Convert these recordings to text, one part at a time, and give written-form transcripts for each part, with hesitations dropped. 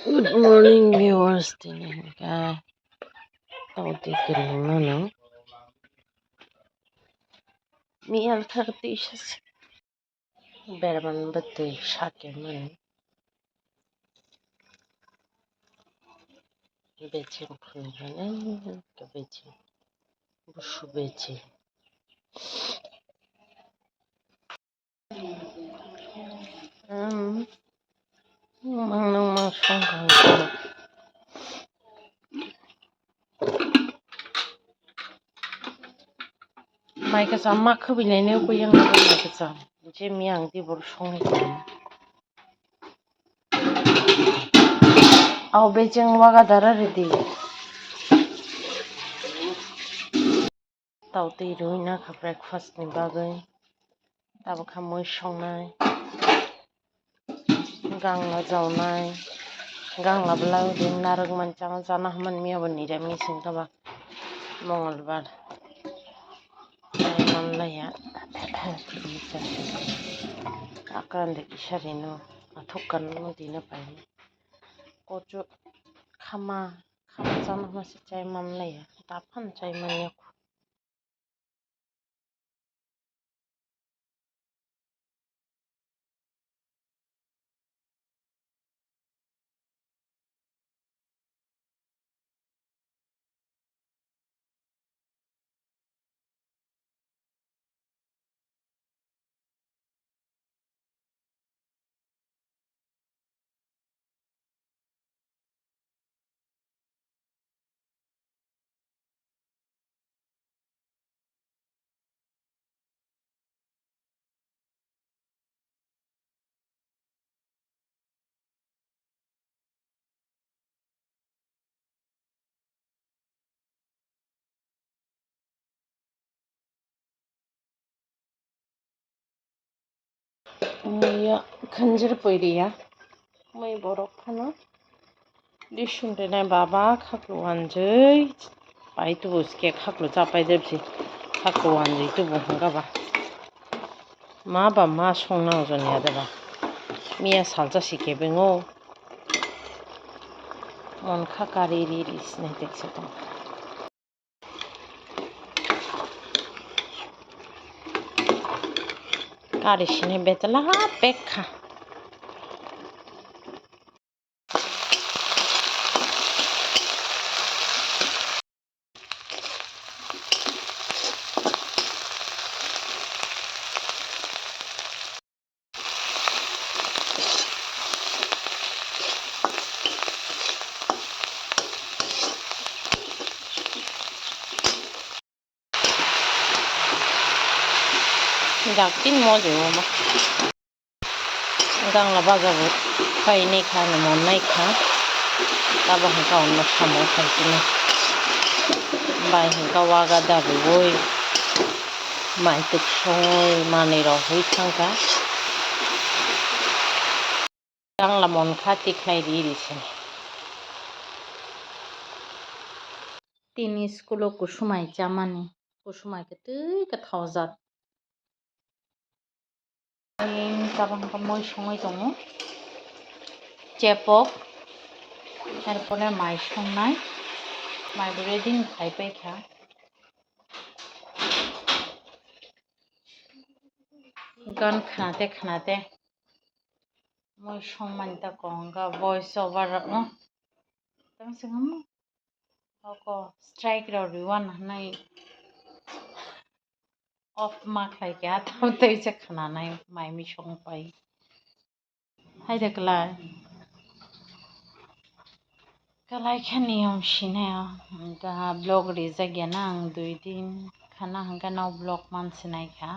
Good morning, viewers. Tinig ka tawti kirmano. Mi al tartishas berman bate shake man beche kunganen ka beche bushu beche. Mang nang masong kang mai ka sama khabilai ne ko yang na ka sa je miang di bor song ka au becheng waga dara redi tawti ruina ka breakfast ni bagai tabo khamoi songnai gang la jawnai gang la blau din narag manchang jana haman miya bani rami sing ka ba mongolbar manlaya akran de kisarino athukan no dina pai kocho khama jana ma si chai manlaya taphan chai manya ya khanjir poiriya mai borok phano dishunde nai baba khaklo anjai pai tu buske khaklo chapai debsi khaklo anjai tu buhanga ba ma ba ma songna ojon ya ba miya salja sikebengo mon khakari ri sne tekse to kari shine betala pekha daktin mo je ma gang la baza bu kai ne kha na mon nai kha ta ba ha ka on ma khamo khai tin bai ha ka wa ga da bu oi mai tuk soi ma ne ro hui thang ka gang la mon kha ti khai ri se tini skulo kusumai chamani kusumai ke tui ka thawjat tabang ka moi songoi tongo chepok এরপরে মাই সংনাই মাই বলে দিন খাই পাই খা গান খানাতে মই সংমানতা কঙ্গা voice over তাম সিংহাম ক strike Riwan নাই অফ মা খাই কে তাম তৈছে খানা নাই মাই মি সং পাই হাই দেখলা kalai khani om shinaya ga blog reza gyana ang 2 din khana hanga naw blog man sinai kha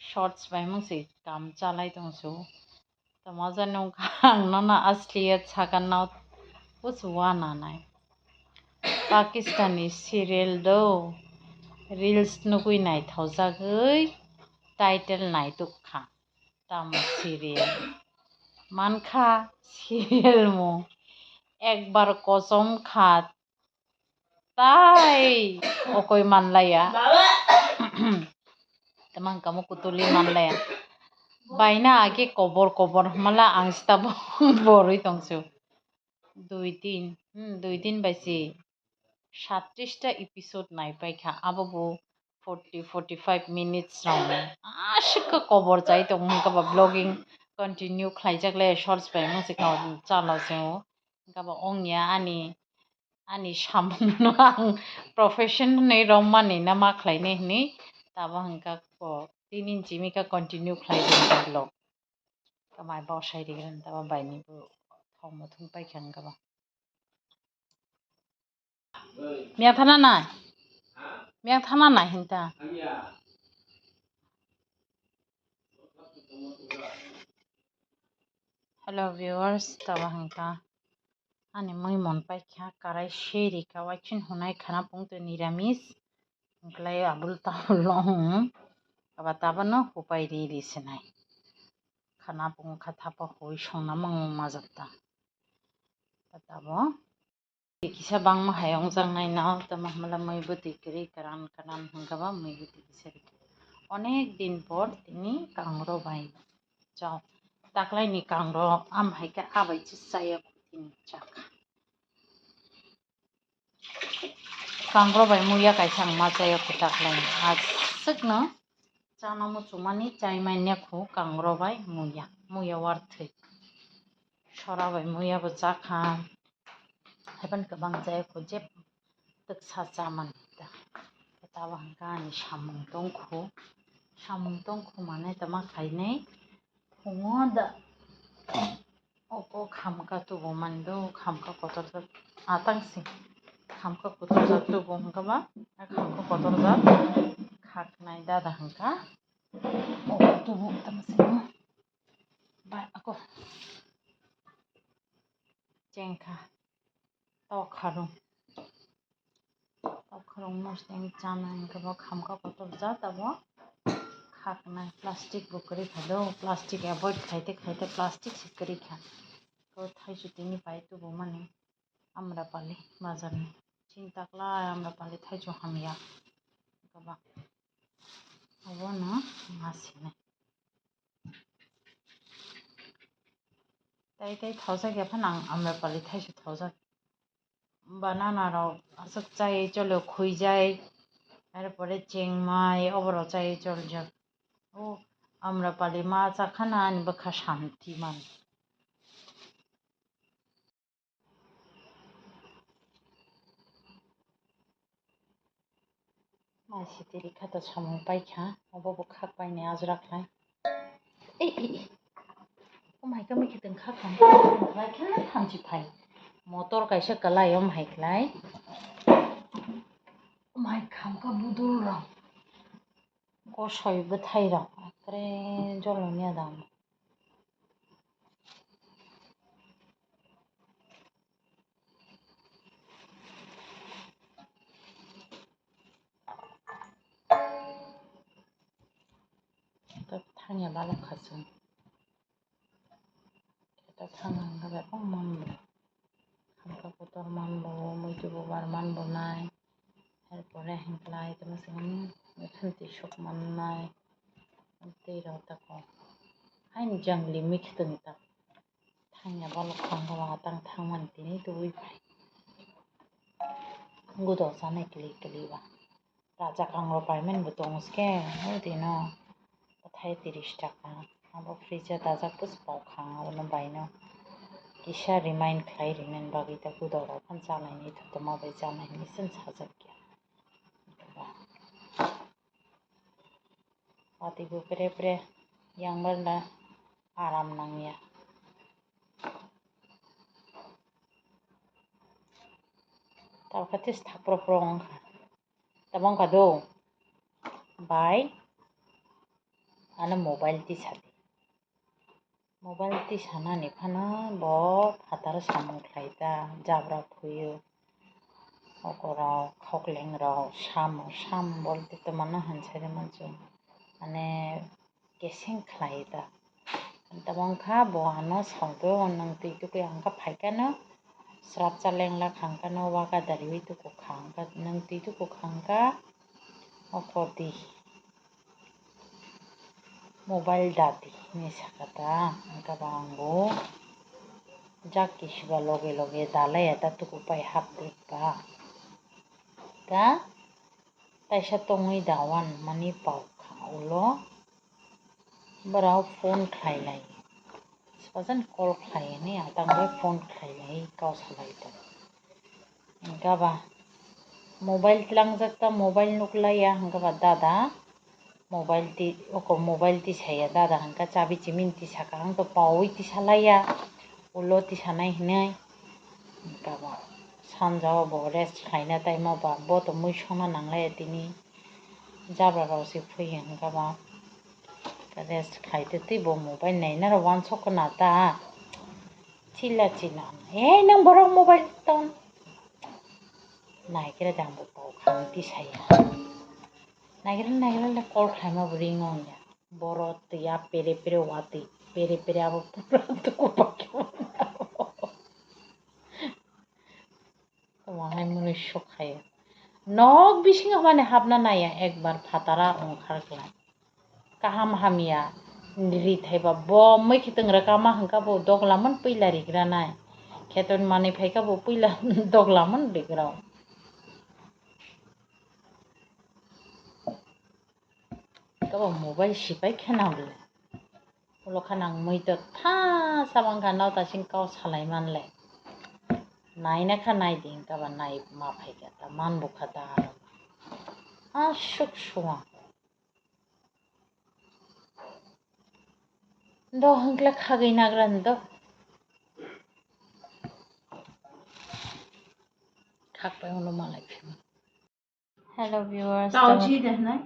shorts bai mung se kam chalai tong su tamaja nong khang no na asliya chakan naw puswa na nai pakistani serial do reels nugui nai thawjagoi title nai tuk kha tam serial mankha serial mo একবার কসম খাত তাই ওকই মানলাইয়া তেমন কামো কুতুলি মানলাইয়া বাইনা আগে কবর হামালা আংস্তা বড়ই তংসু দুই দিন বাইছি 37টা এপিসোড নাইপাইখা আবাবো 45 मिनिट्स रावनो आशिखौ कवर जाय दं गबा ब्लगिंग कंटिन्यू खालायजागले शर्ट्स बाय मुजिका चाला जों गबा अंनिया आनी सामनो आं प्रोफेशन नै रमानी ना मा खालायने हनी ताबा हंका को 3 इंची मिका कंटिन्यू खालायदों ब्लग कमाय बावसाय दिगन ताबा बायनिबो थाव मथुन पाइखां गबा मिया थाना ना हिंता हेलो व्यूअर्स ताबा हंका आनी मै मन पाइखा काराय शेरिका वाइचिन हुनाय खाना पुंगतो निरामिस हंकलाय आबुल ताबुल हूं अब ताबनो उपाय री सेनाय खाना पुंग खाथापा होई संना मंग माजता ताबो किसा बांग हायong जांनाय ना तमा हमला मै बति करी करान हंगाबा मै बति किसा अनेक दिन पर तिनी कांग्रो बाय जाओ ताकलाय नि कांग्रो आम हायका आबाय जाया तिनी चाका कांग्रो बाय मुया कायसां मा जाया ताकलाय आज सकनो चाना मुचुमानी चाय मान्या खो कांग्रो बाय मुया वारथै सरा बाय मुया बो जाखा हेबन गोबां जाया खो जेब तक सामान ताबा हंका आनी सामुं दंखो माने तमा खायने खुङो दा ओको खामका तुबो मानदो खामका कतर आतांसी खामका कतर जात तुबो हंकाबा खामका कतर जात खाकनाय दादा हंका ओको तुबो तमसे बा ako जेंखा तावखारं मस्तें चाना हंकाबा खामका कतर जात अब खाकनाय प्लास्टिक बुकरी खादो प्लास्टिक एवॉइड खाइते प्लास्टिक सिकरी खा तो थाइजु तिनी पाई तुबो माने आम्रपाली बाजार में चिंताकला आम्रपाली थाइजु हामिया गबा अब न मासिने ताई थाउजा गफन आं आम्रपाली थाइजु थाउजा बानाना राव असक चाय चलो खुई जाय एरपरे चेंगमाय अबरो चाय चल जा ओ आम्रपाली मा चाखाना आनी बखा शांति मान मासी तेरी खाता सामु पाइखा अबाबो खाक बायने आजराखलाय ए माइका मिखितों खाखां लाइखा थांची फाय मोटर कैसे कलाई हाइखलाय माइ खामका बुदुल राव गसयबो थाइराव आक्रे जलनिया दाम तब थांया बाला खासुं तब थांगा गबा मानबो खामका कतर मानबो मैतुबो बार मानबो नाय एरपरे हेंक्लाय तमसे खंती शक माननाय तेराव तको हाइन जंगली मिखतों तक थांया बाला खांगा आतां थांमान तिनी दुई भाई गुदो जाने कली राजा कांग्रो पाइमेन बतोंसके हो दिनो थाय 30 टाका अब फ्रिज दाजा पुस पाव खांगा बायनो किसा रिमाइंड खाय रिमेन बागी ता गुदो फन जानाय नि तो माबे जानाय नि सन साजक क्या पाती बुपरे yang बरला आराम नांगिया ताव खातिस थाप्रप्रong tabang kado बाय आना मोबाइल ती साना निफाना बहुत हातार सामु खायता जाब्रा फुयो ओकराव खौकलें राव साम बोलते तो मना हंसारे मंजो माने गेसें खायता तबंखा बोहानो सावदो नंगती तो के अंका फाइकानो स्रापचा लेंला खांकानो वाका दारिवी तो को खांका नंगती तो को खांका ओकोदी मोबाइल दादी निसा कता अंका Bango jakisiba loge loge dalai eta tukupai hapdrikba ga taisa tongui dawan mani pau ulo borok phone khlailai sajan call khlaini atangbai phone khlailai kau salai tong gaba mobile tlangjakta mobile nuklaya hingkaba dada mobile tisaya dada hingka chabi chimini tisaka hingka paui tisalaya ulo tisanai hinui hingkaba sanjao bo rest khlaina time o ba boto muisona nanglaya tini jabra roksi phuio hingkaba rest khlaitui tui bo mobile nainaro uansukona ta chila hey nang borok mobile ton naikre dangbo pau khang tisaya naigre call khlaima bo ringo ya borok tui pere pere watui pere abo pura tukupai wahai munisok khaio nog bisingo mane hapna naya ekbar fatara ongkharklai kaham hamia rithaiba bo maikhitong rakama hingka bo doglamon puila rigranai kheton manui phaika bo puila doglamon rigrao kabo mobile sipai khenamle ulo khanang muito tha samangka nautasing kau salai manle naina kha naidi hingkaba nai ma phaika ta manbukha daro asuk suang do hingkla khagui nagra do khakpai ulo malai phimo hello viewers Tauji dehnai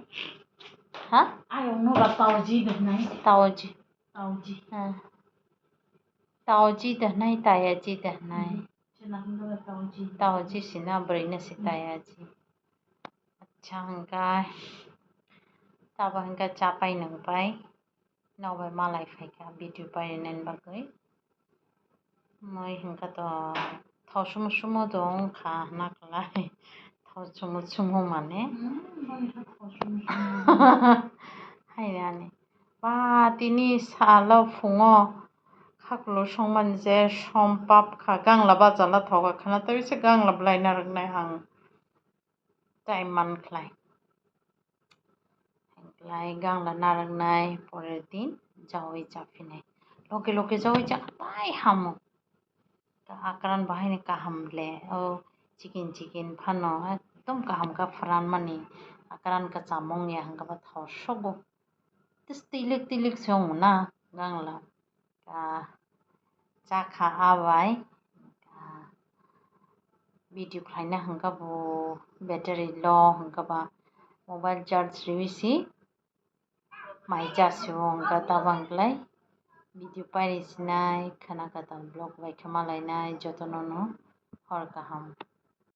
ha ayong no ba tauji dehnai tauji tauji dehnai tayaji dehnai chena hingkaba tauji tauji sina brina si tayaji acha hingka tabo hingka chapai nangpai nokbai malai phaika video painaini bagui moi hingka to thau sumo sumo dong kha naklai thau sumo mane hainani ba tini salo phungo khaklo songmani je sompap kha gangla bachalo thoga khana tabisa gangla blaina roknai ang time mankhlai gangla naraknai porer din jawai chafinai loge jawai chakapai hamo akran bahaini kahamle chicken phano ekdom kaham ka phran mani akran ka chamung ya hingkaba thau sobo tilik chong na gangla chakha abai video khlaina hingka bo battery low hingkaba mobile charge rewisi mai jasio hingka tabo hingklai video pairi sinai khana kata vlog bai khe malainai jotono no hor kaham।